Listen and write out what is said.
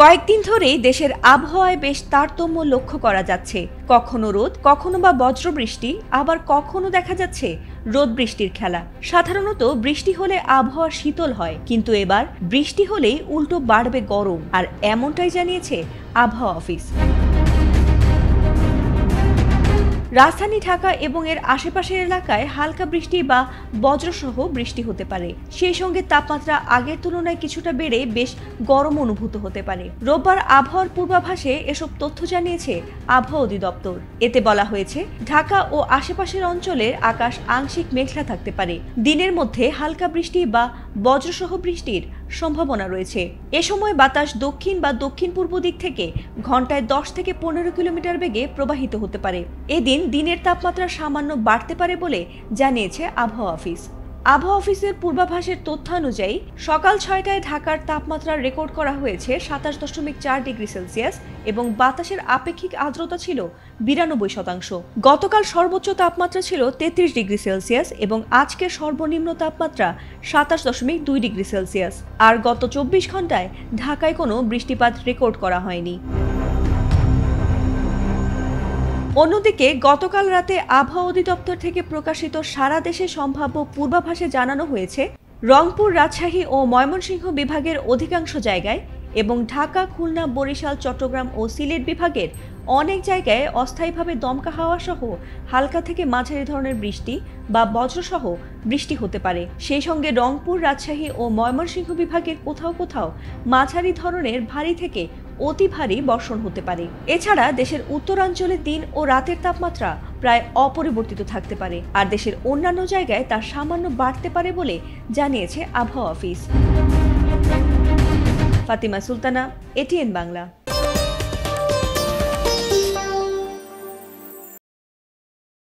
কয়েকদিন ধরেই দেশের আবহাওয়ায় বেশ তারতম্য লক্ষ্য করা যাচ্ছে। কখনো রোদ, কখনো বা বজ্রবৃষ্টি, আবার কখনো দেখা যাচ্ছে রোদ বৃষ্টির খেলা। সাধারণত বৃষ্টি হলে আবহাওয়া শীতল হয়, কিন্তু এবার বৃষ্টি হলেই উল্টো বাড়বে গরম, আর এমনটাই জানিয়েছে আবহাওয়া অফিস। রাজধানী ঢাকা এবং এর আশেপাশের এলাকায় হালকা বৃষ্টি বা বজ্রসহ বৃষ্টি হতে পারে। সেই সঙ্গে তাপমাত্রা আগের তুলনায় কিছুটা বেড়ে বেশ গরম অনুভূত হতে পারে। রোববার আবহাওয়ার পূর্বাভাসে এসব তথ্য জানিয়েছে আবহাওয়া অধিদপ্তর। এতে বলা হয়েছে, ঢাকা ও আশেপাশের অঞ্চলের আকাশ আংশিক মেঘলা থাকতে পারে। দিনের মধ্যে হালকা বৃষ্টি বা বজ্রসহ বৃষ্টির সম্ভাবনা রয়েছে। এ সময় বাতাস দক্ষিণ বা দক্ষিণ পূর্ব দিক থেকে ঘন্টায় 10 থেকে 15 কিলোমিটার বেগে প্রবাহিত হতে পারে। এদিন দিনের তাপমাত্রা সামান্য বাড়তে পারে বলে জানিয়েছে আবহাওয়া অফিস। আবহাওয়া অফিসের পূর্বাভাসের তথ্যানুযায়ী সকাল 6টায় ঢাকার তাপমাত্রা রেকর্ড করা হয়েছে 27.4 ডিগ্রি সেলসিয়াস এবং বাতাসের আপেক্ষিক আর্দ্রতা ছিল 92%। গতকাল সর্বোচ্চ তাপমাত্রা ছিল 33 ডিগ্রি সেলসিয়াস এবং আজকের সর্বনিম্ন তাপমাত্রা 27.2 ডিগ্রি সেলসিয়াস। আর গত 24 ঘন্টায় ঢাকায় কোনো বৃষ্টিপাত রেকর্ড করা হয়নি। অন্যদিকে গতকাল রাতে আবহাওয়া অধিদপ্তর থেকে প্রকাশিত সারা দেশে সম্ভাব্য পূর্বাভাসে জানানো হয়েছে, রংপুর, রাজশাহী ও ময়মনসিংহ বিভাগের অধিকাংশ জায়গায় এবং ঢাকা, খুলনা, বরিশাল, চট্টগ্রাম ও সিলেট বিভাগের অনেক জায়গায় অস্থায়ীভাবে দমকা হাওয়া সহ হালকা থেকে মাঝারি ধরনের বৃষ্টি বা বজ্রসহ বৃষ্টি হতে পারে। সেই সঙ্গে রংপুর, রাজশাহী ও ময়মনসিংহ বিভাগের কোথাও কোথাও মাঝারি ধরনের ভারী থেকে অতি ভারী বর্ষণ হতে পারে। এছাড়া দেশের উত্তরাঞ্চলে দিন ও রাতের তাপমাত্রা প্রায় অপরিবর্তিত থাকতে পারে, আর দেশের অন্যান্য জায়গায় তা সামান্য বাড়তে পারে বলে জানিয়েছে আবহাওয়া অফিস। ফাতিমা সুলতানা, এটিএন বাংলা।